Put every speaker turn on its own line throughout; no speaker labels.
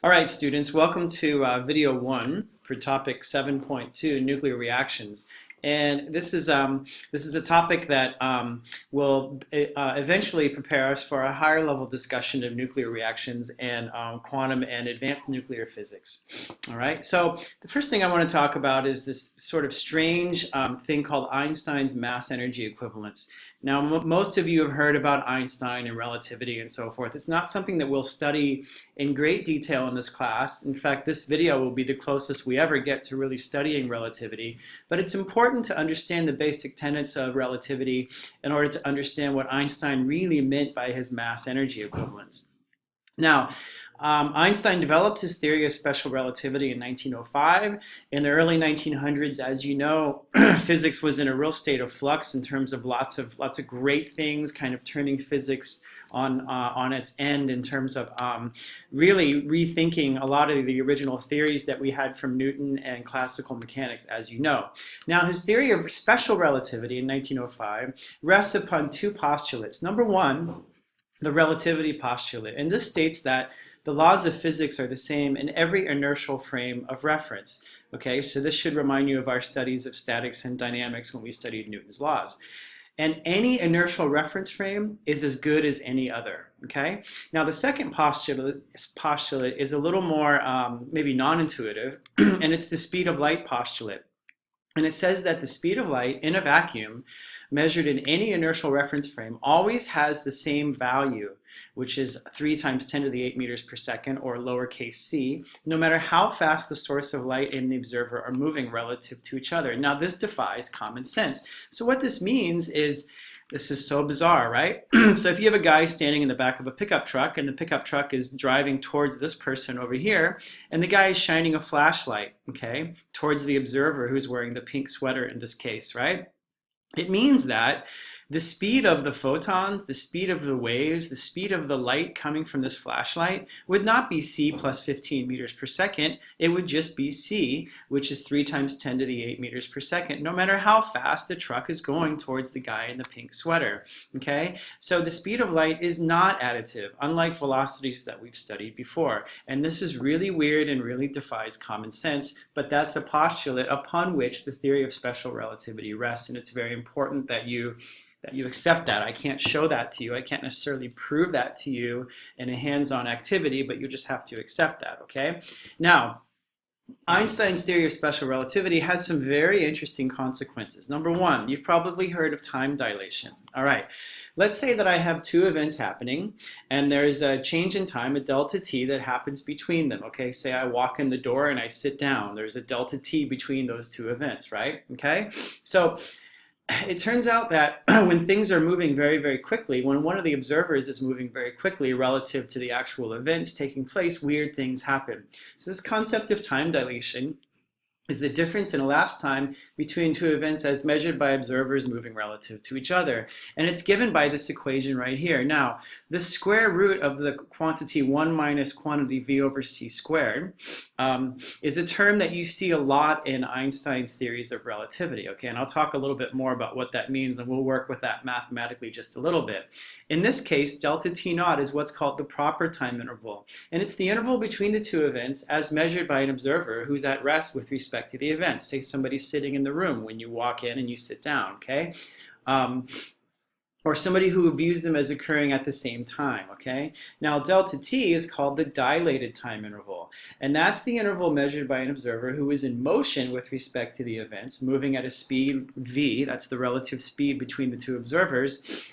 All right, students, welcome to video 1 for topic 7.2, nuclear reactions. And this is a topic that will eventually prepare us for a higher level discussion of nuclear reactions and quantum and advanced nuclear physics. All right, so the first thing I want to talk about is this sort of strange thing called Einstein's mass energy equivalence. Now, most of you have heard about Einstein and relativity and so forth. It's not something that we'll study in great detail in this class. In fact, this video will be the closest we ever get to really studying relativity. But it's important to understand the basic tenets of relativity in order to understand what Einstein really meant by his mass energy equivalence. Now, Einstein developed his theory of special relativity in 1905. In the early 1900s, as you know, physics was in a real state of flux in terms of lots of great things, kind of turning physics on its end in terms of really rethinking a lot of the original theories that we had from Newton and classical mechanics, as you know. Now, his theory of special relativity in 1905 rests upon two postulates. Number one, the relativity postulate, and this states that the laws of physics are the same in every inertial frame of reference. Okay, so this should remind you of our studies of statics and dynamics when we studied Newton's laws. And any inertial reference frame is as good as any other. Okay. Now the second postulate is a little more maybe non-intuitive, and it's the speed of light postulate. And it says that the speed of light in a vacuum measured in any inertial reference frame always has the same value, which is 3 times 10 to the 8 meters per second, or lowercase c, no matter how fast the source of light and the observer are moving relative to each other. Now, this defies common sense. So what this means is, this is so bizarre, right? So if you have a guy standing in the back of a pickup truck, and the pickup truck is driving towards this person over here, and the guy is shining a flashlight, okay, towards the observer who's wearing the pink sweater in this case, right? It means that the speed of the photons, the speed of the waves, the speed of the light coming from this flashlight would not be c plus 15 meters per second. It would just be c, which is 3 times 10 to the 8 meters per second, no matter how fast the truck is going towards the guy in the pink sweater. Okay? So the speed of light is not additive, unlike velocities that we've studied before. And this is really weird and really defies common sense, but that's a postulate upon which the theory of special relativity rests, and it's very important that you accept that. I can't show that to you. I can't necessarily prove that to you in a hands-on activity, but you just have to accept that, okay? Now, Einstein's theory of special relativity has some very interesting consequences. Number one, you've probably heard of time dilation. All right, let's say that I have two events happening, and there's a change in time, a delta t, that happens between them, okay? Say I walk in the door and I sit down. There's a delta t between those two events, right? Okay, so it turns out that when things are moving very, very quickly, when one of the observers is moving very quickly relative to the actual events taking place, weird things happen. So this concept of time dilation is the difference in elapsed time between two events as measured by observers moving relative to each other. And it's given by this equation right here. Now, the square root of the quantity 1 minus quantity v over c squared is a term that you see a lot in Einstein's theories of relativity. Okay, and I'll talk a little bit more about what that means, and we'll work with that mathematically just a little bit. In this case, delta t naught is what's called the proper time interval. And it's the interval between the two events as measured by an observer who's at rest with respect to the event. Say somebody's sitting in the room when you walk in and you sit down, okay? Or somebody who views them as occurring at the same time, okay? Now, delta t is called the dilated time interval, and that's the interval measured by an observer who is in motion with respect to the events, moving at a speed v, that's the relative speed between the two observers,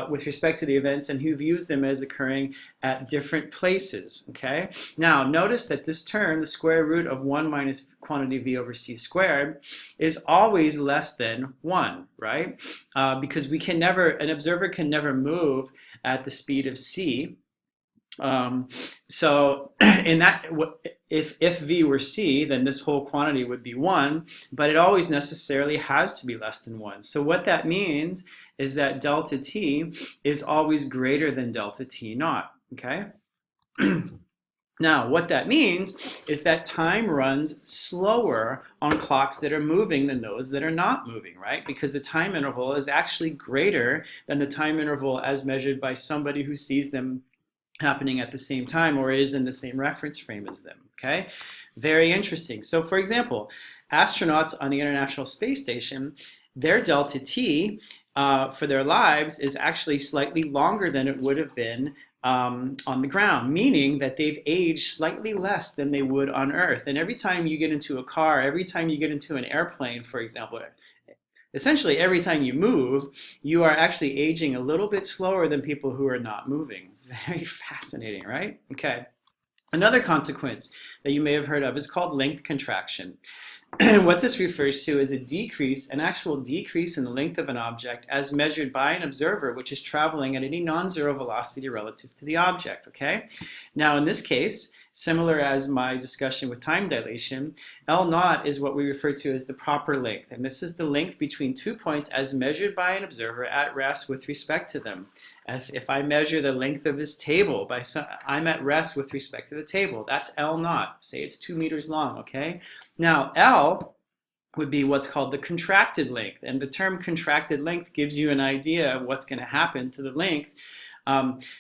with respect to the events, and who views them as occurring at different places, okay? Now, notice that this term, the square root of 1 minus quantity v over c squared, is always less than 1, right? Because we can never, an observer can never move at the speed of c. So in that, if v were c, then this whole quantity would be 1, but it always necessarily has to be less than 1. So what that means is that delta t is always greater than delta t naught, okay? Now, what that means is that time runs slower on clocks that are moving than those that are not moving, right? Because the time interval is actually greater than the time interval as measured by somebody who sees them happening at the same time or is in the same reference frame as them, okay? Very interesting. So for example, astronauts on the International Space Station, their delta T for their lives is actually slightly longer than it would have been on the ground, meaning that they've aged slightly less than they would on Earth. And every time you get into a car, every time you get into an airplane, for example, essentially every time you move, you are actually aging a little bit slower than people who are not moving. It's very fascinating, right? Okay. Another consequence that you may have heard of is called length contraction. What this refers to is a decrease, an actual decrease in the length of an object as measured by an observer which is traveling at any non-zero velocity relative to the object, okay? Now in this case, similar as my discussion with time dilation, L naught is what we refer to as the proper length, and this is the length between 2 points as measured by an observer at rest with respect to them. If I measure the length of this table, I'm at rest with respect to the table. That's L naught. Say it's 2 meters long, okay? Now, L would be what's called the contracted length, and the term contracted length gives you an idea of what's going to happen to the length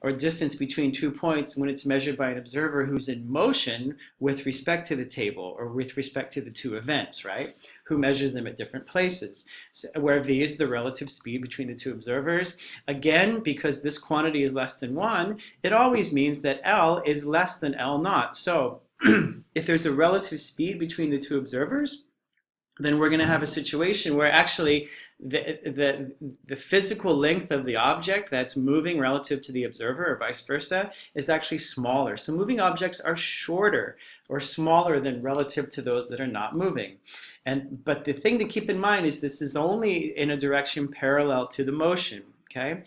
or distance between 2 points when it's measured by an observer who's in motion with respect to the table or with respect to the two events, right? Who measures them at different places, where v is the relative speed between the two observers. Again, because this quantity is less than 1, it always means that L is less than L naught. So if there's a relative speed between the two observers, then we're going to have a situation where actually the physical length of the object that's moving relative to the observer or vice versa is actually smaller. So moving objects are shorter or smaller than relative to those that are not moving. But the thing to keep in mind is this is only in a direction parallel to the motion. Okay,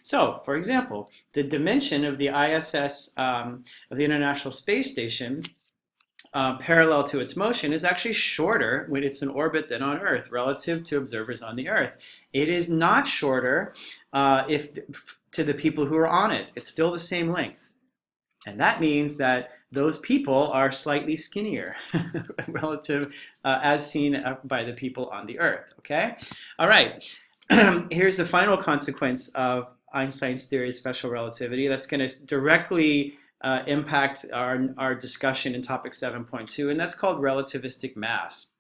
so for example, the dimension of the ISS, of the International Space Station, parallel to its motion is actually shorter when it's in orbit than on Earth relative to observers on the Earth. It is not shorter to the people who are on it. It's still the same length. And that means that those people are slightly skinnier relative as seen by the people on the Earth. Okay? All right. Here's the final consequence of Einstein's theory of special relativity that's going to directly impact our discussion in topic 7.2, and that's called relativistic mass.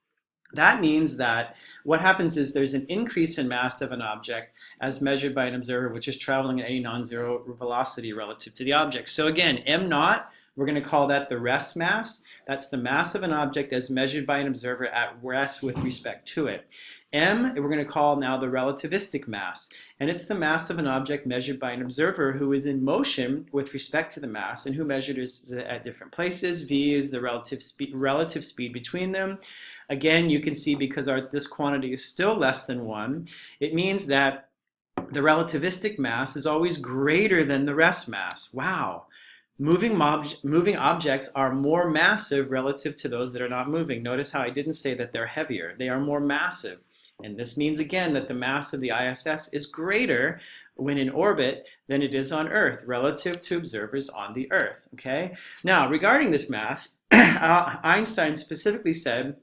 That means that what happens is there's an increase in mass of an object as measured by an observer which is traveling at any non-zero velocity relative to the object. So again, m naught, we're going to call that the rest mass. That's the mass of an object as measured by an observer at rest with respect to it. M, we're going to call now the relativistic mass, and it's the mass of an object measured by an observer who is in motion with respect to the mass and who measured it at different places. V is the relative speed between them. Again, you can see because this quantity is still less than 1, it means that the relativistic mass is always greater than the rest mass. Wow. Moving objects are more massive relative to those that are not moving. Notice how I didn't say that they're heavier. They are more massive. And this means, again, that the mass of the ISS is greater when in orbit than it is on Earth relative to observers on the Earth. Okay? Now, regarding this mass, Einstein specifically said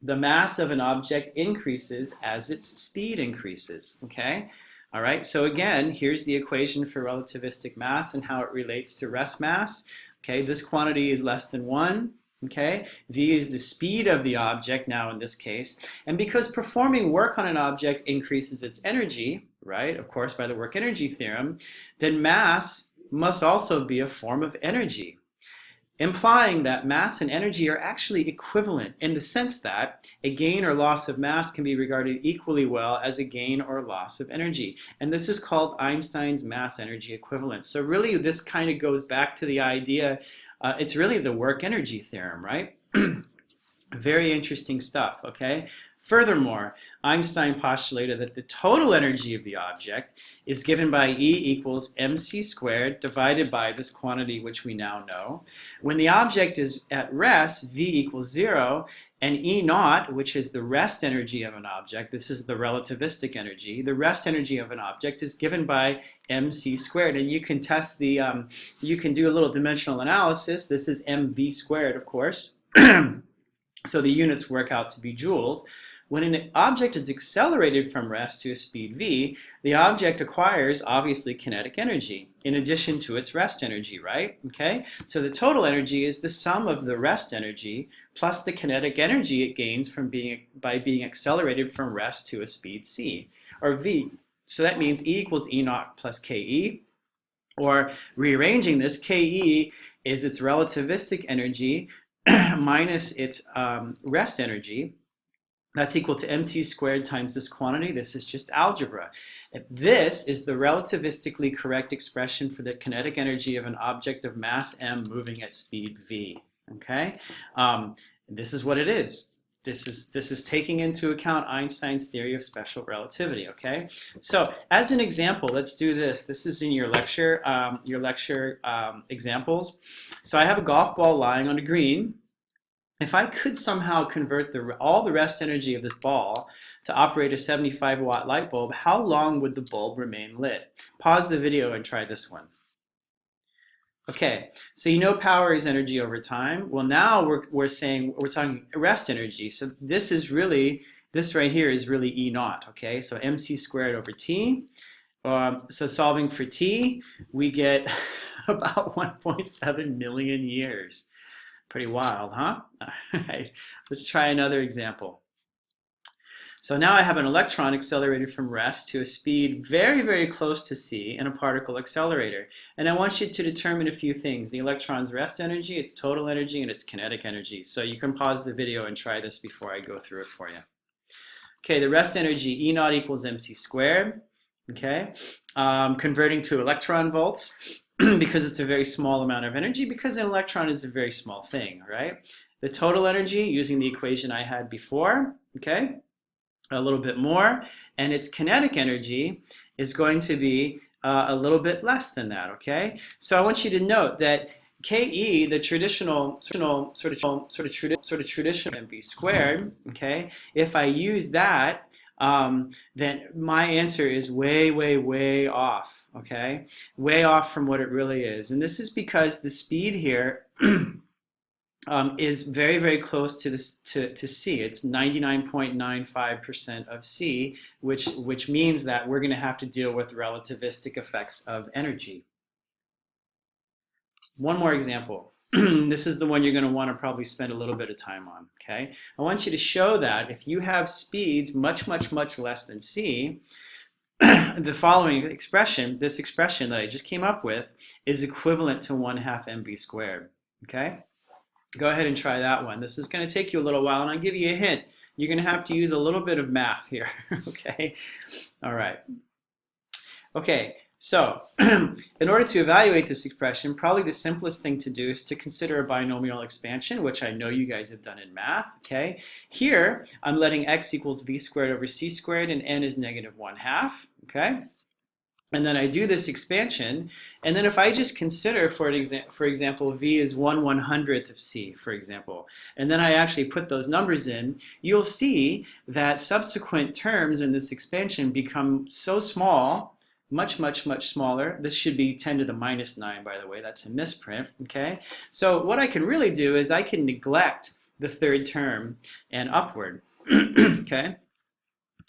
the mass of an object increases as its speed increases. Okay? All right, so again, here's the equation for relativistic mass and how it relates to rest mass. Okay, this quantity is less than 1. Okay, v is the speed of the object now in this case. And because performing work on an object increases its energy, right, of course by the work energy theorem, then mass must also be a form of energy, implying that mass and energy are actually equivalent in the sense that a gain or loss of mass can be regarded equally well as a gain or loss of energy. And this is called Einstein's mass-energy equivalence. So really this kind of goes back to the idea, it's really the work-energy theorem, right? Very interesting stuff, okay? Furthermore, Einstein postulated that the total energy of the object is given by E equals mc squared divided by this quantity which we now know. When the object is at rest, V equals 0, and E naught, which is the rest energy of an object, this is the relativistic energy, the rest energy of an object is given by mc squared. And you can test the, you can do a little dimensional analysis. This is mv squared, of course. So the units work out to be joules. when an object is accelerated from rest to a speed v, the object acquires, obviously, kinetic energy in addition to its rest energy, right? Okay, so the total energy is the sum of the rest energy plus the kinetic energy it gains by being accelerated from rest to a speed c, or v. So that means E equals E naught plus Ke, or rearranging this, Ke is its relativistic energy minus its rest energy. That's equal to mc squared times this quantity. This is just algebra. This is the relativistically correct expression for the kinetic energy of an object of mass m moving at speed v. Okay, this is what it is. This is taking into account Einstein's theory of special relativity. Okay, so as an example, let's do this. This is in your lecture examples. So I have a golf ball lying on a green. If I could somehow convert all the rest energy of this ball to operate a 75-watt light bulb, how long would the bulb remain lit? Pause the video and try this one. Okay, so you know power is energy over time. Well, now we're talking rest energy. So this right here is really E naught. Okay, so mc squared over t. So solving for t, we get about 1.7 million years. Pretty wild, huh? All right, let's try another example. So now I have an electron accelerated from rest to a speed very, very close to c in a particle accelerator. And I want you to determine a few things: the electron's rest energy, its total energy, and its kinetic energy. So you can pause the video and try this before I go through it for you. Okay, the rest energy, E naught equals mc squared. Okay, converting to electron volts, because it's a very small amount of energy, because an electron is a very small thing, right? The total energy, using the equation I had before, okay, a little bit more, and its kinetic energy is going to be a little bit less than that, okay? So I want you to note that Ke, the traditional mv squared, okay, if I use that, then my answer is way, way, way off, okay? Way off from what it really is. And this is because the speed here is very, very close to c. It's 99.95% of c, which means that we're going to have to deal with relativistic effects of energy. One more example. This is the one you're going to want to probably spend a little bit of time on, okay? I want you to show that if you have speeds much, much, much less than c, the following expression, this expression that I just came up with, is equivalent to 1/2 mv squared, okay? Go ahead and try that one. This is going to take you a little while, and I'll give you a hint. You're going to have to use a little bit of math here, okay? All right. Okay, so in order to evaluate this expression, probably the simplest thing to do is to consider a binomial expansion, which I know you guys have done in math, okay? Here, I'm letting x equals v squared over c squared, and n is negative 1/2, okay? And then I do this expansion, and then if I just consider, for example, v is 1/100th of c, for example, and then I actually put those numbers in, you'll see that subsequent terms in this expansion become so small, much, much, much smaller. This should be 10 to the minus 9, by the way. That's a misprint, okay? So what I can really do is I can neglect the third term and upward, okay?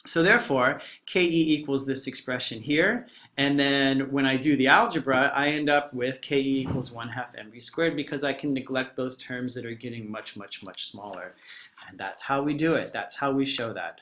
So therefore, Ke equals this expression here, and then when I do the algebra, I end up with Ke equals 1/2 mv squared, because I can neglect those terms that are getting much, much, much smaller. And that's how we do it. That's how we show that.